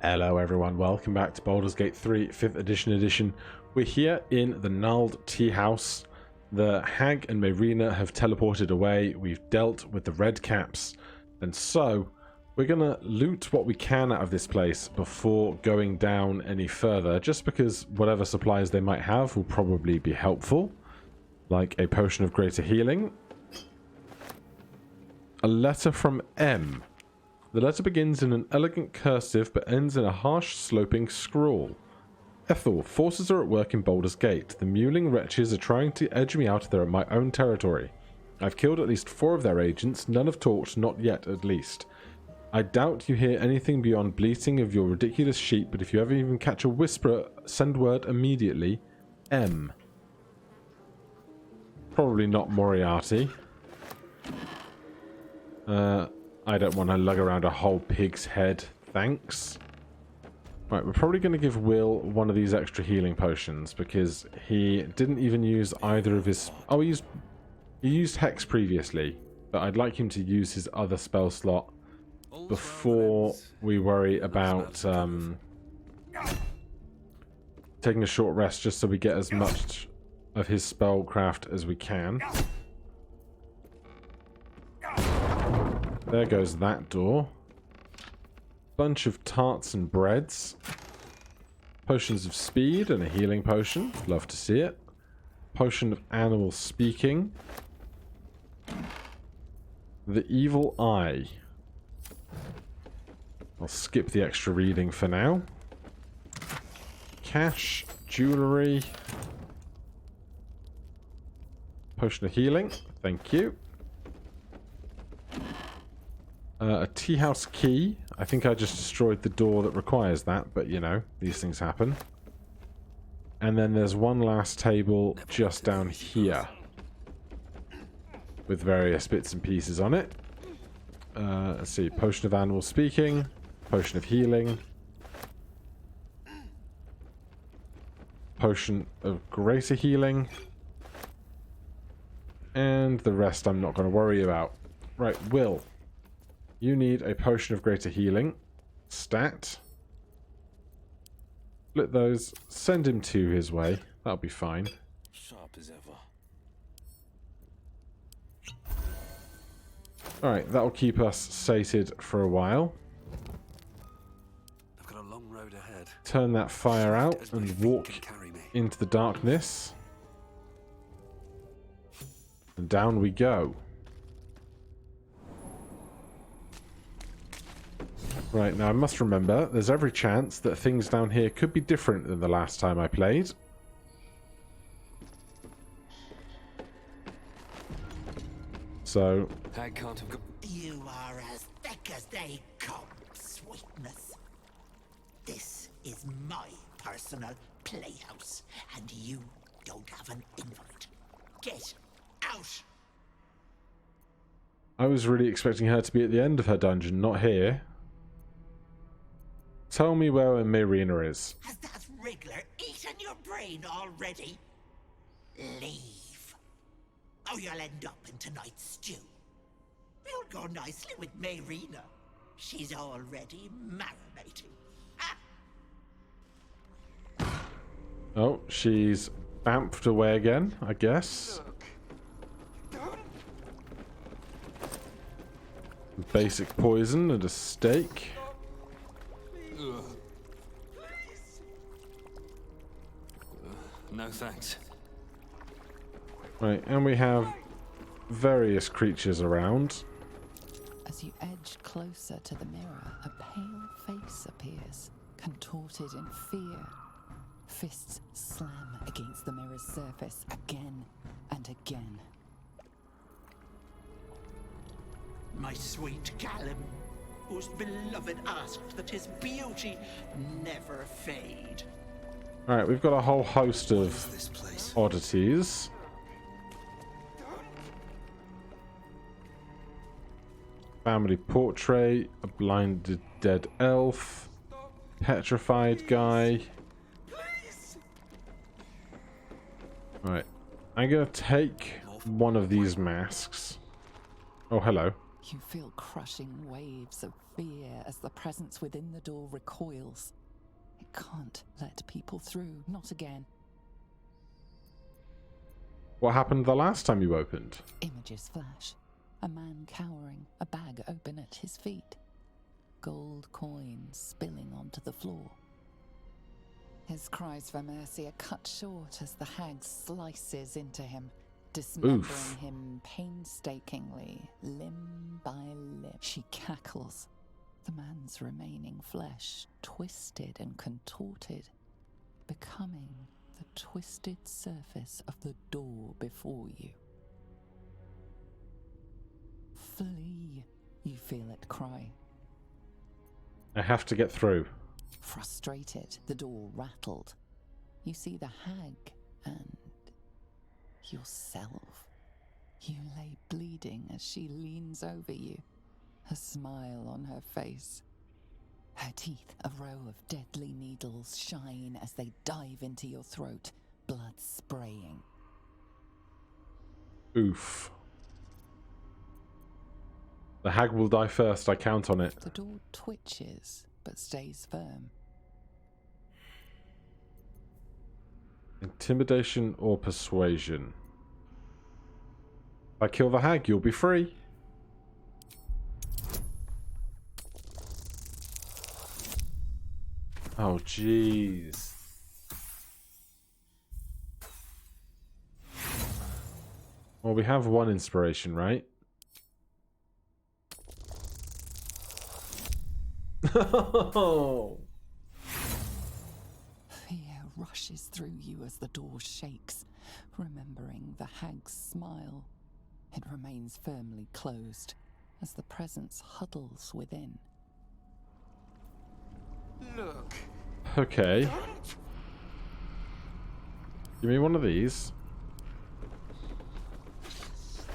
Hello everyone, welcome back to Baldur's Gate 3 5th edition. We're here in the gnarled tea house. The hag and Marina have teleported away. We've dealt with the red caps, and so we're gonna loot what we can out of this place before going down any further, just because whatever supplies they might have will probably be helpful, like a potion of greater healing. A letter from M. The letter begins in an elegant cursive but ends in a harsh, sloping scrawl. Ethel, forces are at work in Baldur's Gate. The mewling wretches are trying to edge me out of my own territory. I've killed at least 4 of their agents. None have talked, not yet at least. I doubt you hear anything beyond bleating of your ridiculous sheep, but if you ever even catch a whisper, send word immediately. M. Probably not Moriarty. I don't want to lug around a whole pig's head, thanks. Right, we're probably going to give Will one of these extra healing potions, because he didn't even use either of his... Oh, he used Hex previously, but I'd like him to use his other spell slot before we worry about taking a short rest, just so we get as much of his spellcraft as we can. There goes that door. Bunch of tarts and breads. Potions of speed and a healing potion. Love to see it. Potion of animal speaking. The evil eye. I'll skip the extra reading for now. Cash, jewellery. Potion of healing. Thank you. A tea house key. I think I just destroyed the door that requires that, but you know, these things happen. And then there's one last table just down here with various bits and pieces on it. Let's see, potion of animal speaking, potion of healing, potion of greater healing, and the rest I'm not going to worry about. Right, Will. You need a potion of greater healing. Stat. Split those. Send him 2 his way. That'll be fine. Sharp as ever. Alright, that'll keep us sated for a while. I've got a long road ahead. Turn that fire out As my and feet walk can carry me. into the darkness. And down we go. Right, now I must remember, there's every chance that things down here could be different than the last time I played. So... I can't have... You are as thick as they come, sweetness. This is my personal playhouse, and you don't have an invite. Get out! I was really expecting her to be at the end of her dungeon, not here. Tell me where Marina is. Has that wriggler eaten your brain already? Leave. Or you'll end up in tonight's stew. You'll go nicely with Marina. She's already marinating. Ah. Oh, she's bamfed away again, I guess. Basic poison and a steak. No thanks. Right, and we have various creatures around. As you edge closer to the mirror, a pale face appears, contorted in fear. Fists slam against the mirror's surface again and again. My sweet Callum, whose beloved asked that his beauty never fade. Alright, we've got a whole host of This place. oddities. Family portrait, a blinded dead elf, petrified guy. Right, I'm gonna take one of these masks. Oh, hello. You feel crushing waves of fear as the presence within the door recoils. It can't let people through, not again. What happened the last time you opened? Images flash. A man cowering, a bag open at his feet. Gold coins spilling onto the floor. His cries for mercy are cut short as the hag slices into him, dismembering him painstakingly, limb by limb. She cackles. The man's remaining flesh twisted and contorted, becoming the twisted surface of the door before you. Flee, you feel it cry. I have to get through. Frustrated, the door rattled. You see the hag and yourself. You lay bleeding as she leans over you, a smile on her face. Her teeth, a row of deadly needles, shine as they dive into your throat, blood spraying. Oof. The hag will die first, I count on it. The door twitches, but stays firm. Intimidation or persuasion? If I kill the hag, you'll be free. Oh, jeez. Well, we have one inspiration, right? Oh. Fear rushes through you as the door shakes, remembering the hag's smile. It remains firmly closed as the presence huddles within. Look. Okay. Give me one of these.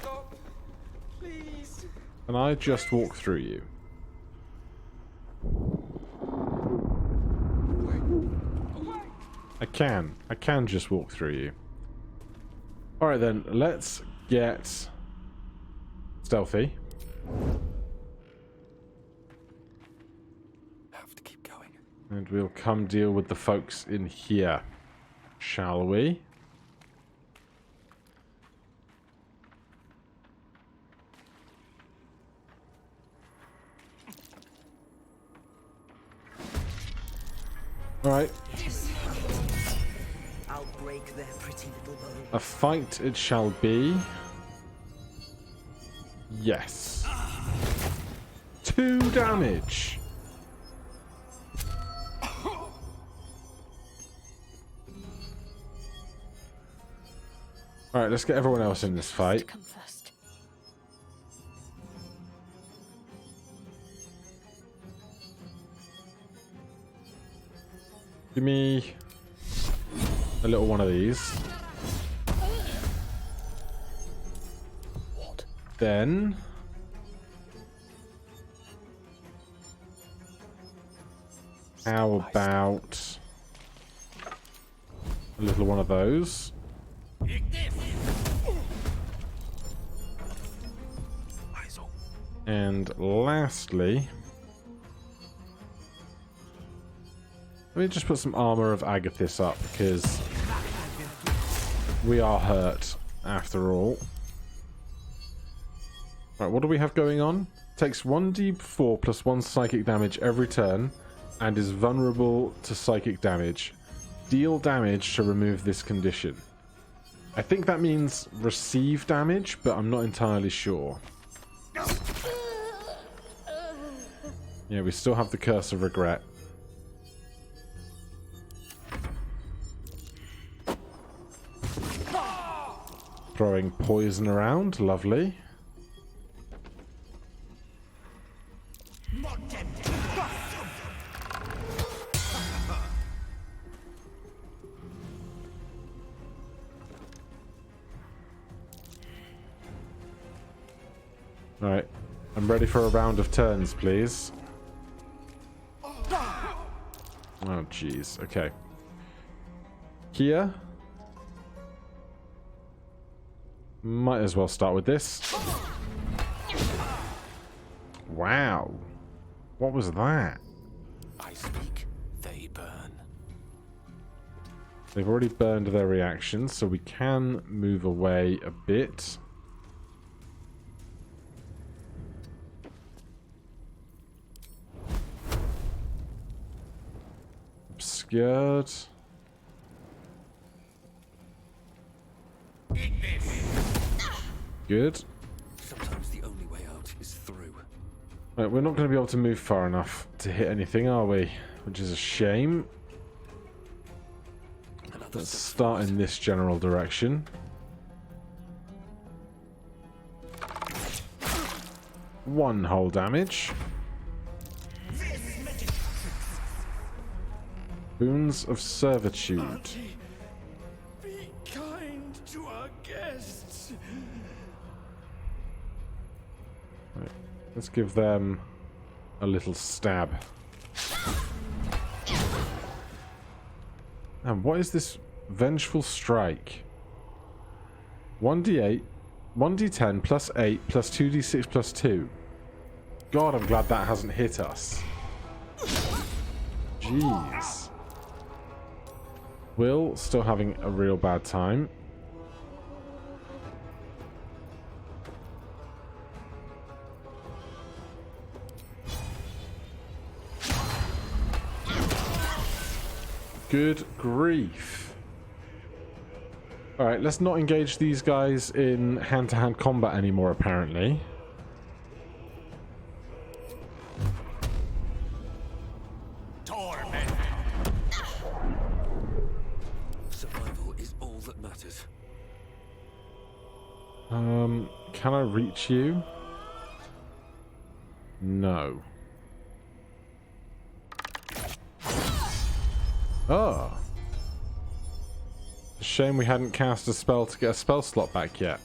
Stop. Please. And I just walk through you. I can just walk through you. Alright then, let's get stealthy. Have to keep going. And we'll come deal with the folks in here, shall we? Alright. I'll break their pretty little bones. A fight it shall be. Yes. 2 damage. Alright, let's get everyone else in this fight. Come first. Give me a little one of these. What? Then how about a little one of those? And lastly, let me just put some armor of Agathis up, because we are hurt after all. Right, what do we have going on? Takes 1d4 plus 1 psychic damage every turn, and is vulnerable to psychic damage. Deal damage to remove this condition. I think that means receive damage, but I'm not entirely sure. Yeah, we still have the Curse of Regret. Throwing poison around, lovely. Alright, I'm ready for a round of turns, please. Oh, jeez. Okay. Here. Might as well start with this. Wow. What was that? I speak, they burn. They've already burned their reactions, so we can move away a bit. Obscured. Good. Sometimes the only way out is through. Right, we're not going to be able to move far enough to hit anything, are we? Which is a shame. Let's start in this general direction. One whole damage. Boons of Servitude. Be kind to our guests. Right, let's give them a little stab. And what is this Vengeful Strike? 1d8, 1d10 plus 8 plus 2d6 plus 2. God, I'm glad that hasn't hit us. Jeez. Will still having a real bad time. Good grief. Alright, let's not engage these guys in hand-to-hand combat anymore, apparently. Torment. Survival is all that matters. Can I reach you? No. Oh. Shame we hadn't cast a spell to get a spell slot back yet.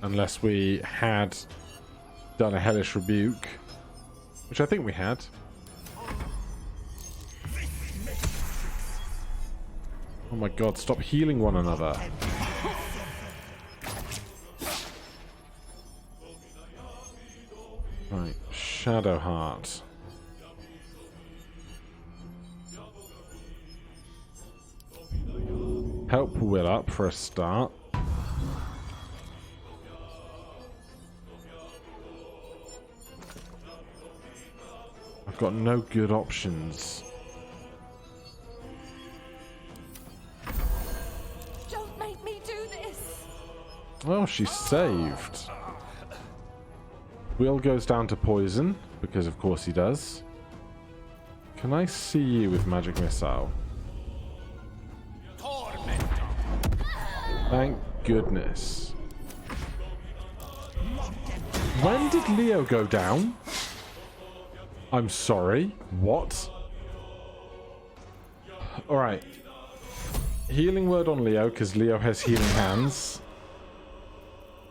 Unless we had done a Hellish Rebuke. Which I think we had. Oh my god, stop healing one another. Right, Shadowheart. Help Will up for a start. I've got no good options. Don't make me do this! Well, she's saved. Will goes down to poison, because of course he does. Can I see you with Magic Missile? Thank goodness. When did Leo go down? I'm sorry. What? Alright. Healing word on Leo, because Leo has healing hands.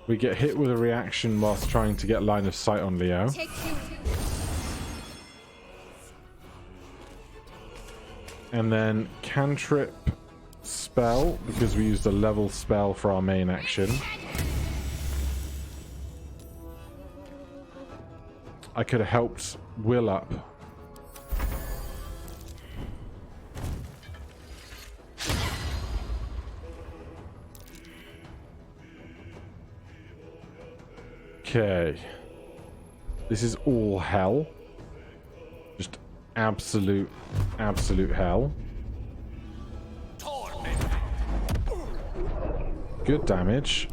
We get hit with a reaction whilst trying to get line of sight on Leo. And then cantrip spell, because we used a level spell for our main action. I could have helped Will up. Okay. This is all hell. Just absolute hell. Good damage.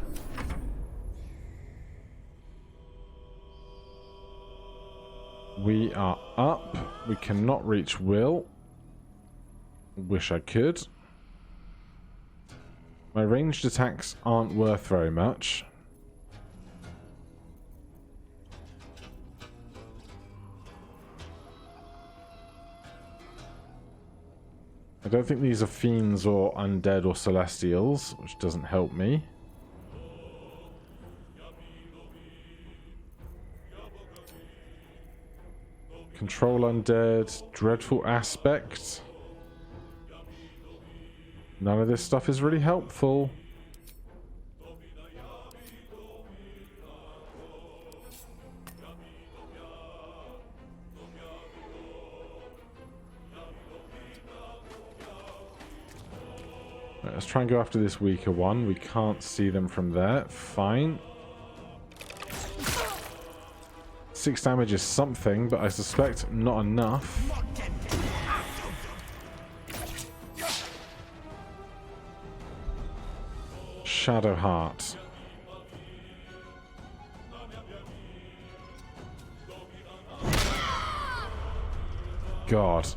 We are up. We cannot reach Will. Wish I could. My ranged attacks aren't worth very much. I don't think these are fiends or undead or celestials, which doesn't help me. Control undead, dreadful aspect. None of this stuff is really helpful. Right, let's try and go after this weaker one. We can't see them from there. Fine. 6 damage is something, but I suspect not enough. Shadow Heart. God.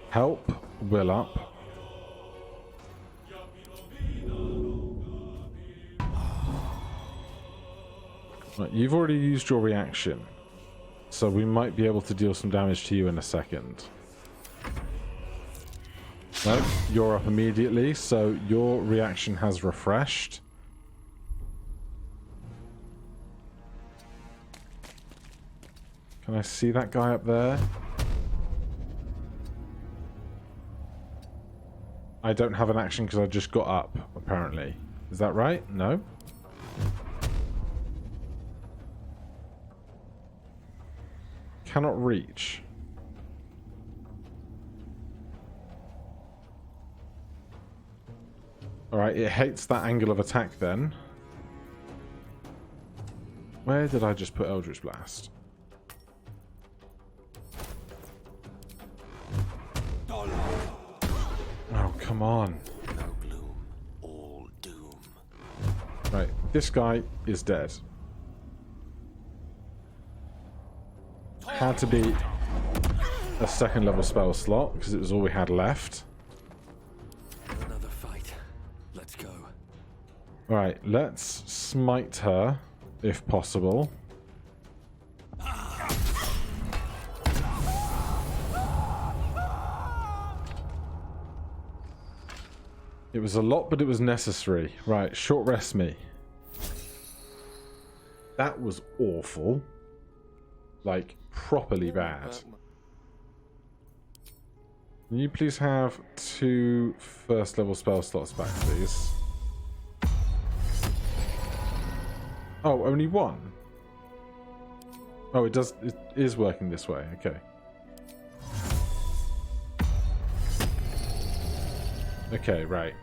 Help. Will up. Right, you've already used your reaction, so we might be able to deal some damage to you in a second. No, you're up immediately, so your reaction has refreshed. Can I see that guy up there? I don't have an action because I just got up, apparently. Is that right? No? Cannot reach. Alright, it hates that angle of attack then. Where did I just put Eldritch Blast? Oh, come on. No gloom, all doom. Right, this guy is dead. Had to be a second level spell slot because it was all we had left. Another fight. Let's go. Alright, let's smite her if possible. It was a lot, but it was necessary. Right, short rest me. That was awful. Like, properly bad. Can you please have 2 first level spell slots back, please? Oh, only 1? Oh, it does. It is working this way. Okay. Okay, right.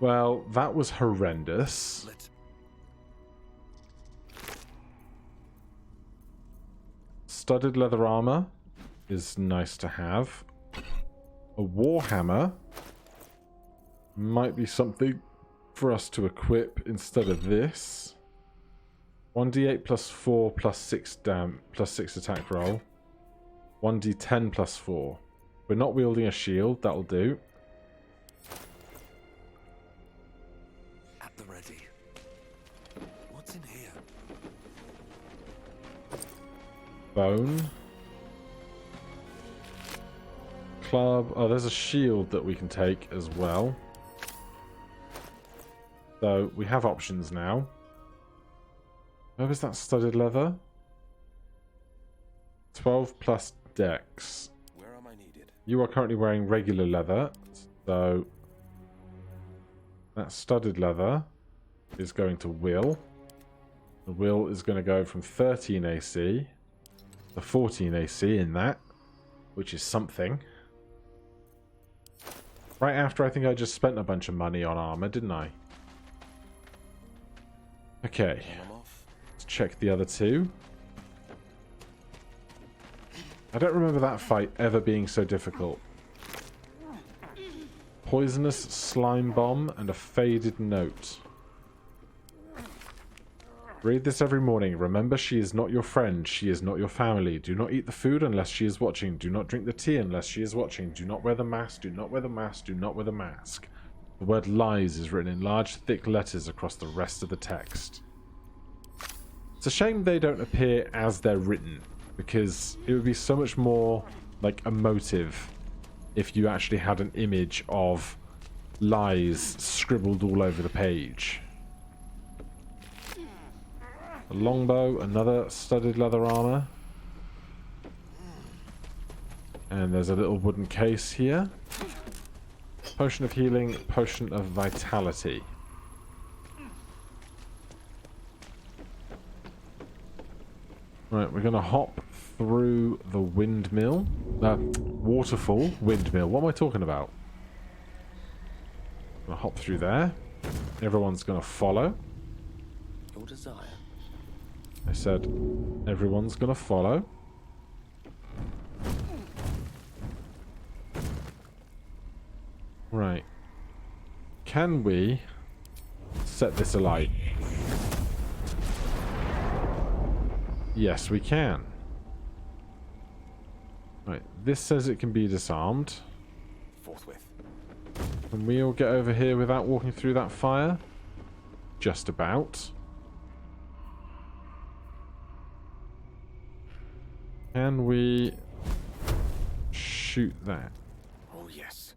Well, that was horrendous. Studded leather armor is nice to have. A warhammer might be something for us to equip instead of this. 1d8 plus 4 plus 6 plus 6 attack roll. 1d10 plus 4. We're not wielding a shield, that'll do. At the ready. What's in here? Bone. Club. Oh, there's a shield that we can take as well. So we have options now. Where was that studded leather? 12 plus dex. Where am I needed? You are currently wearing regular leather, so that studded leather is going to will. The will is going to go from 13 AC to 14 AC in that, which is something. Right after I think I just spent a bunch of money on armor, didn't I? Okay, let's check the other two. I don't remember that fight ever being so difficult. Poisonous slime bomb and a faded note. Read this every morning. Remember, she is not your friend. She is not your family. Do not eat the food unless she is watching. Do not drink the tea unless she is watching. Do not wear the mask. Do not wear the mask. Do not wear the mask. The word lies is written in large, thick letters across the rest of the text. It's a shame they don't appear as they're written, because it would be so much more, like, emotive if you actually had an image of lies scribbled all over the page. A longbow, another studded leather armor. And there's a little wooden case here. Potion of healing, potion of vitality. Right, we're going to hop through the windmill. Waterfall, windmill. What am I talking about? I'm gonna hop through there. Everyone's gonna follow. Your desire. I said everyone's gonna follow. Right. Can we set this alight? Yes, we can. Right, this says it can be disarmed. Forthwith. Can we all get over here without walking through that fire? Just about. Can we shoot that? Oh, yes.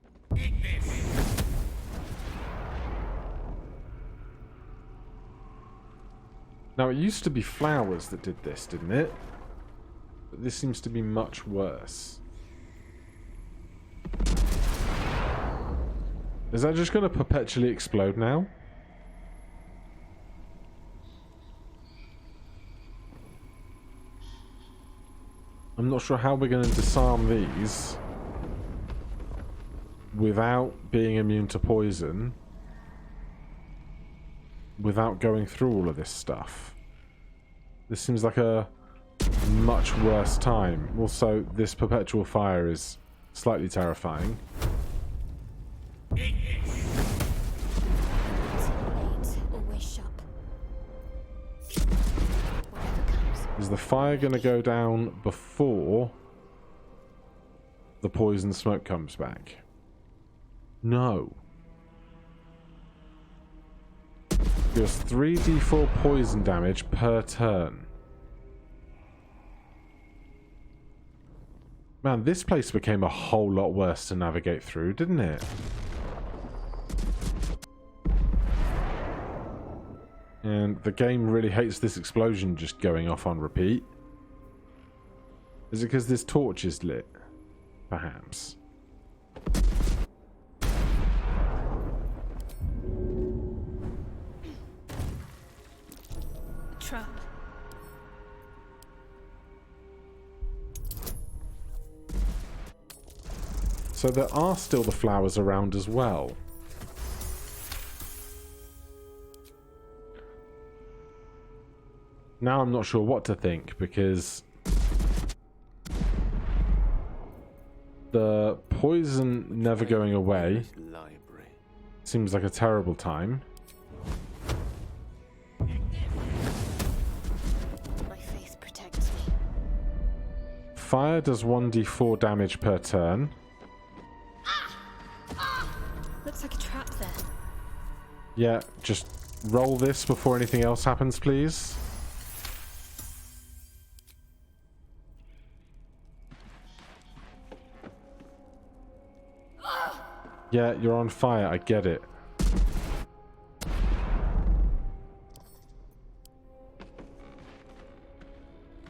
Now, it used to be flowers that did this, didn't it? But this seems to be much worse. Is that just going to perpetually explode now? I'm not sure how we're going to disarm these without being immune to poison, without going through all of this stuff. This seems like a much worse time. Also, this perpetual fire is slightly terrifying. Is the fire going to go down before the poison smoke comes back? No. Deals 3d4 poison damage per turn. Man, this place became a whole lot worse to navigate through, didn't it? And the game really hates this explosion just going off on repeat. Is it because this torch is lit? Perhaps. Trap. So there are still the flowers around as well. Now I'm not sure what to think, because the poison never going away Library. seems like a terrible time. My faith protects me. Fire does 1d4 damage per turn. Looks like a trap there. Yeah, just roll this before anything else happens, please. Yeah, you're on fire, I get it.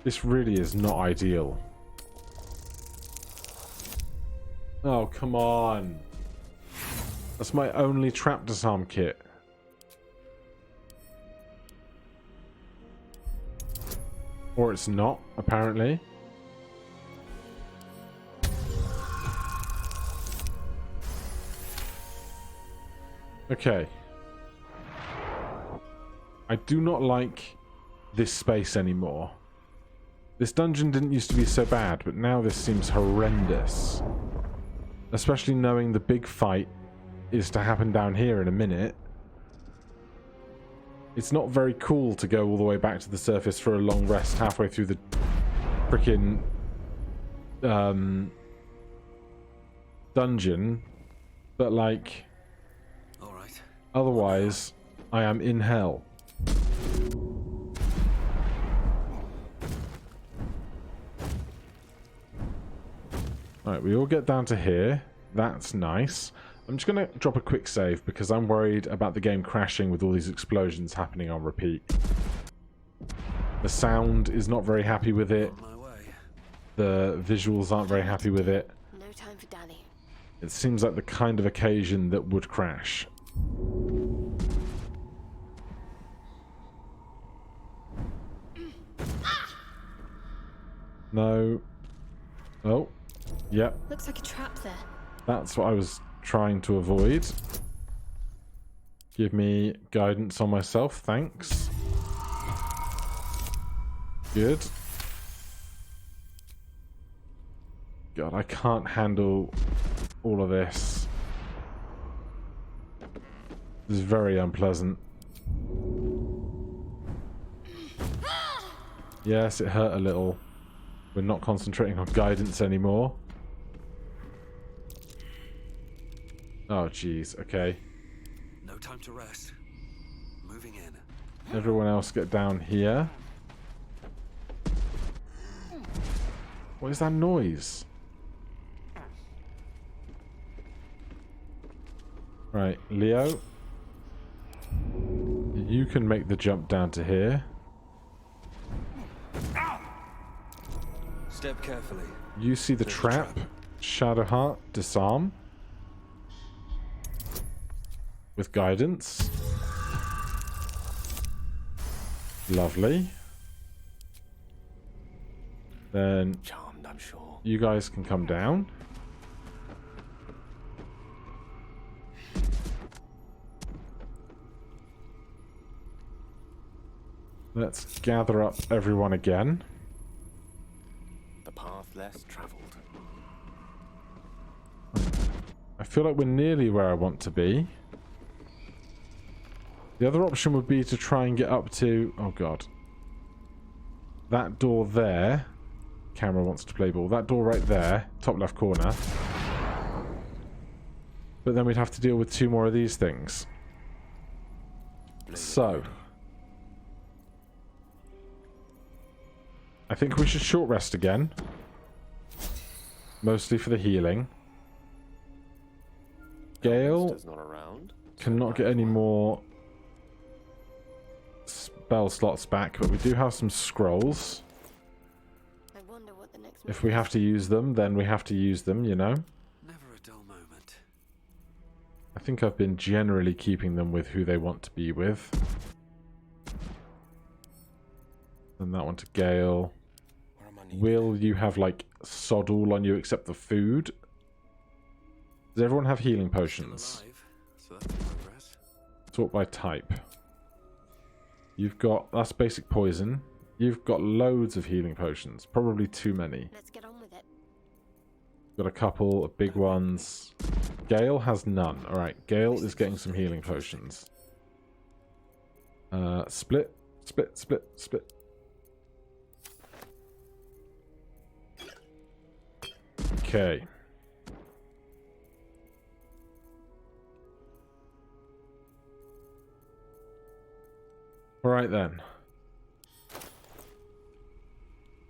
This really is not ideal. Oh, come on. That's my only trap disarm kit. Or it's not, apparently. Okay. I do not like this space anymore. This dungeon didn't used to be so bad, but now this seems horrendous. Especially knowing the big fight is to happen down here in a minute. It's not very cool to go all the way back to the surface for a long rest halfway through the frickin' dungeon, but like, All right. otherwise I am in hell. Alright, we all get down to here. That's nice. I'm just going to drop a quick save because I'm worried about the game crashing with all these explosions happening on repeat. The sound is not very happy with it. On my way. The visuals aren't very happy with it. No time for Danny. It seems like the kind of occasion that would crash. No. Oh. Yep. Looks like a trap there. That's what I was trying to avoid. Give me guidance on myself, thanks. Good. God, I can't handle all of this. This is very unpleasant. Yes, it hurt a little. We're not concentrating on guidance anymore. Oh, jeez. Okay. No time to rest. Moving in. Everyone else get down here. What is that noise? Right, Leo. You can make the jump down to here. Step carefully. You see the trap. Shadowheart, disarm. With guidance. Lovely. Then Charmed, I'm sure. you guys can come down. Let's gather up everyone again. The path less traveled. I feel like we're nearly where I want to be. The other option would be to try and get up to... Oh, God. That door there. Camera wants to play ball. That door right there. Top left corner. But then we'd have to deal with 2 more of these things. So... I think we should short rest again. Mostly for the healing. Gale cannot get any more spell slots back, but we do have some scrolls. I wonder what the next If we have to use them, then we have to use them, you know. Never a dull moment. I think I've been generally keeping them with who they want to be with. And that one to Gale. Will you have, like, sod all on you except the food? Does everyone have healing potions? Alive, so that's progress. Sort by type. You've got... That's basic poison. You've got loads of healing potions. Probably too many. Let's get on with it. Got a couple of big ones. Gale has none. Alright, Gale is getting some healing potions. Split. Split, split, split. Okay. Alright then.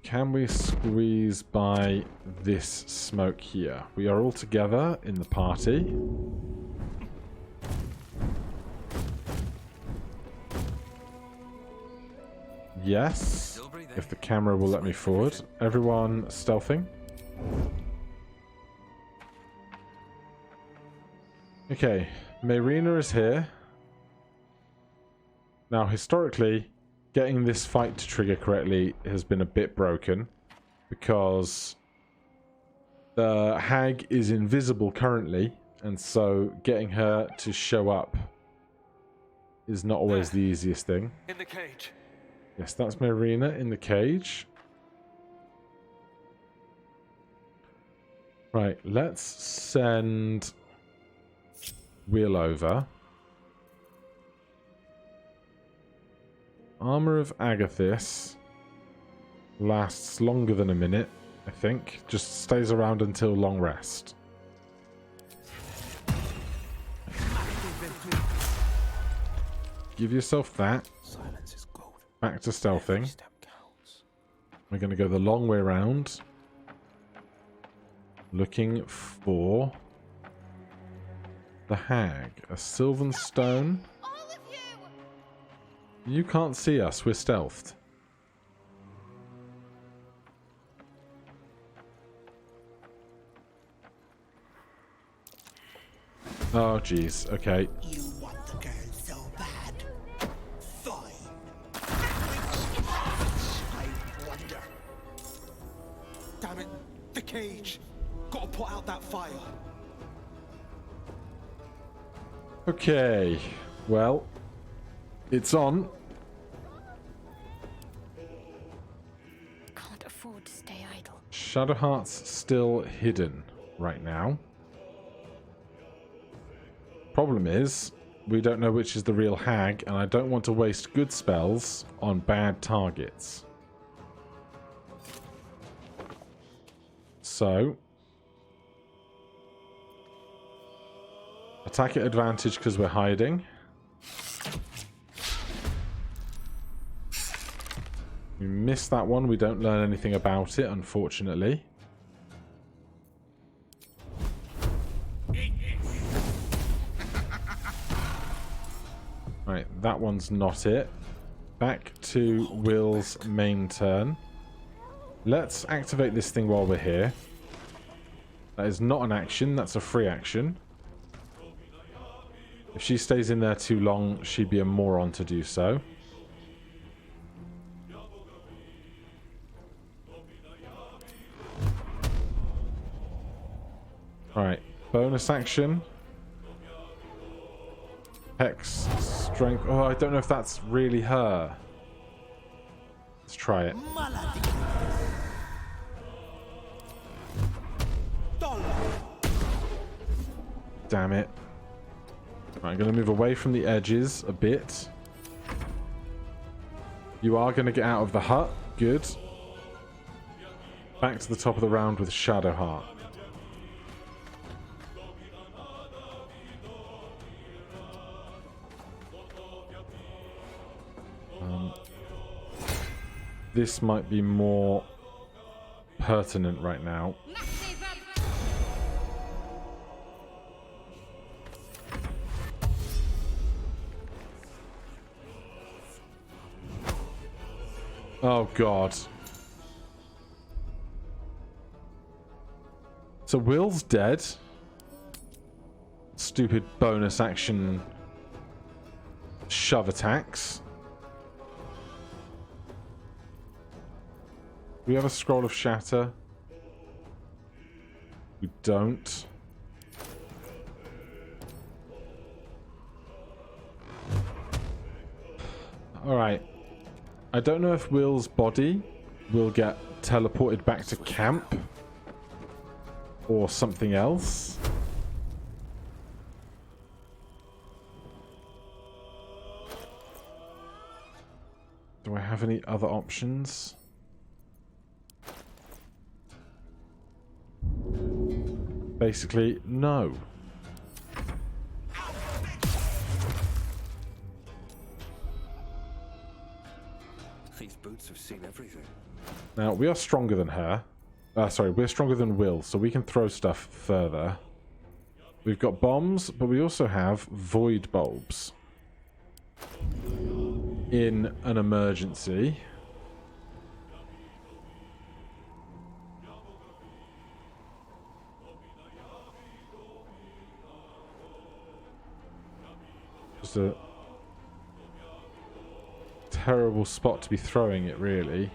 Can we squeeze by this smoke here? We are all together in the party. Yes. If the camera will let me forward. Everyone stealthing. Okay, Marina is here. Now, historically, getting this fight to trigger correctly has been a bit broken because the hag is invisible currently, and so getting her to show up is not always the easiest thing. In the cage. Yes, that's Marina in the cage. Right, let's send Will over. Armor of Agathis lasts longer than a minute, I think. Just stays around until long rest. Give yourself that. Silence is gold. Back to stealthing. Every step counts. We're going to go the long way round. Looking for the hag. A sylvan stone. All of you! You can't see us. We're stealthed. Oh, jeez. Okay. You want the girl so bad. Fine. I wonder. The cage. Gotta put out that fire. Okay. Well, it's on. Can't afford to stay idle. Shadowheart's still hidden right now. Problem is, we don't know which is the real hag, and I don't want to waste good spells on bad targets. So, attack at advantage because we're hiding. We missed that one. We don't learn anything about it, unfortunately. Right, that one's not it. Back to Will's main turn. Let's activate this thing while we're here. That is not an action, that's a free action. If she stays in there too long, she'd be a moron to do so. Alright, bonus action. Hex, strength. Oh, I don't know if that's really her. Let's try it. Damn it. Right, I'm going to move away from the edges a bit. You are going to get out of the hut. Good. Back to the top of the round with Shadowheart. This might be more pertinent right now. Oh god. So Will's dead. Stupid bonus action shove attacks. We have a scroll of shatter. We don't. Alright. I don't know if Will's body will get teleported back to camp or something else. Do I have any other options? Basically, no. These boots have seen everything. Now, we are stronger than her. Sorry, we're stronger than Will, so we can throw stuff further. We've got bombs, but we also have void bulbs. In an emergency. Just a terrible spot to be throwing it, really.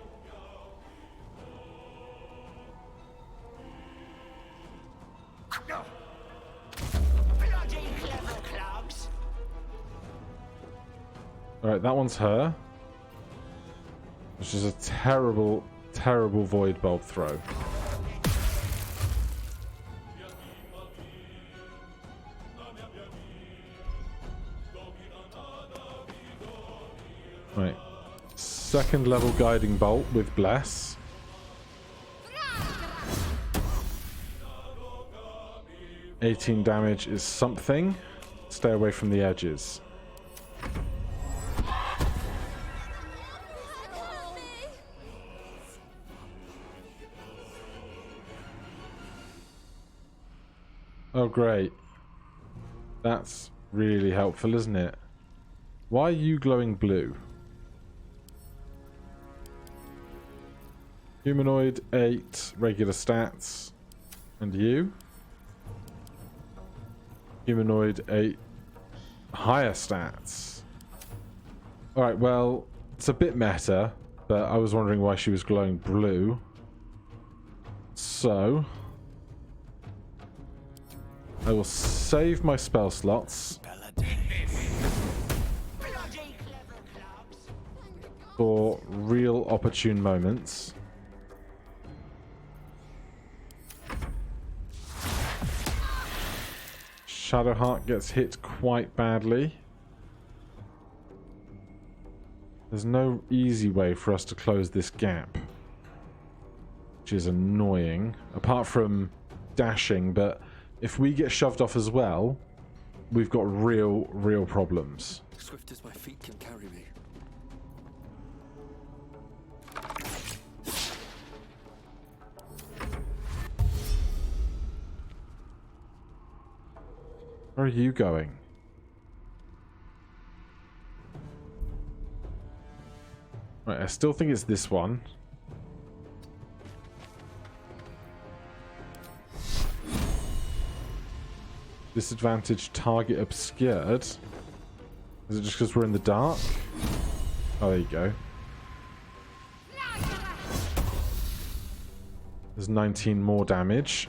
Bloody clever clogs. Alright, that one's her. Which is a terrible, terrible void bulb throw. Right. Second level guiding bolt with bless. $18 damage is something. Stay away from the edges. Oh great. That's really helpful, isn't it? Why are you glowing blue? Humanoid 8, regular stats. And you? Humanoid 8, higher stats. Alright, well, it's a bit meta, but I was wondering why she was glowing blue. So I will save my spell slots for real opportune moments. Shadowheart gets hit quite badly. There's no easy way for us to close this gap, which is annoying, apart from dashing, but if we get shoved off as well, we've got real problems. Swift as my feet can carry me. Where are you going? Right, I still think it's this one. Disadvantage target obscured. Is it just because we're in the dark? Oh, there you go. There's 19 more damage.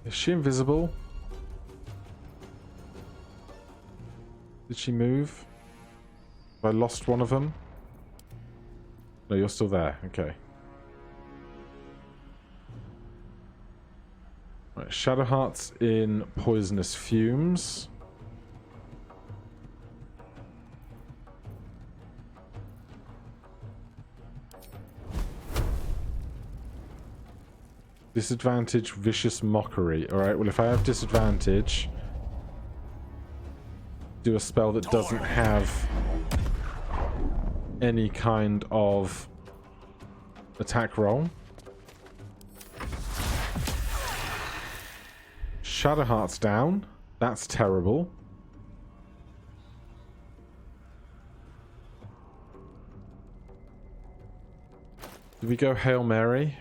Is she invisible? Did she move? Have I lost one of them? No, you're still there. Okay. Right, Shadowheart's in poisonous fumes. Disadvantage, vicious mockery. Alright, well if I have disadvantage, do a spell that doesn't have any kind of attack roll. Shadowheart's down. That's terrible. Did we go Hail Mary?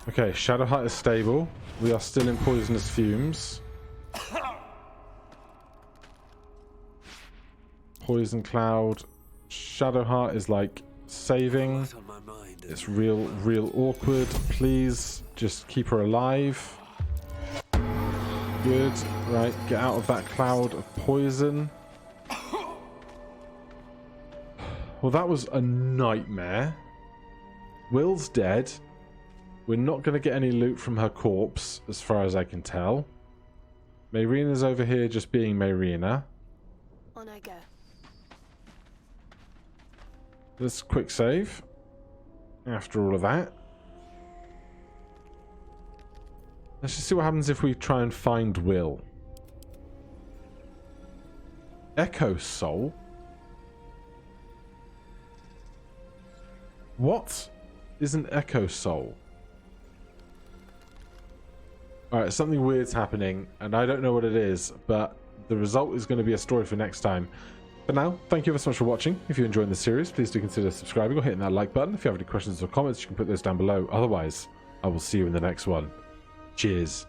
Okay, Shadowheart is stable. We are still in poisonous fumes. Poison cloud. Shadowheart is like saving. What's on my mind? It's real awkward. Please just keep her alive. Good. Right, get out of that cloud of poison. Well, that was a nightmare. Will's dead. We're not going to get any loot from her corpse, as far as I can tell. Mayrina's over here just being Mayrina. On I go. Let's quick save. After all of that. Let's just see what happens if we try and find Will. Echo Soul? What is an Echo Soul? Alright, something weird's happening, and I don't know what it is, but the result is going to be a story for next time. But now, thank you ever so much for watching. If you're enjoying the series, please do consider subscribing or hitting that like button. If you have any questions or comments, you can put those down below. Otherwise, I will see you in the next one. Cheers.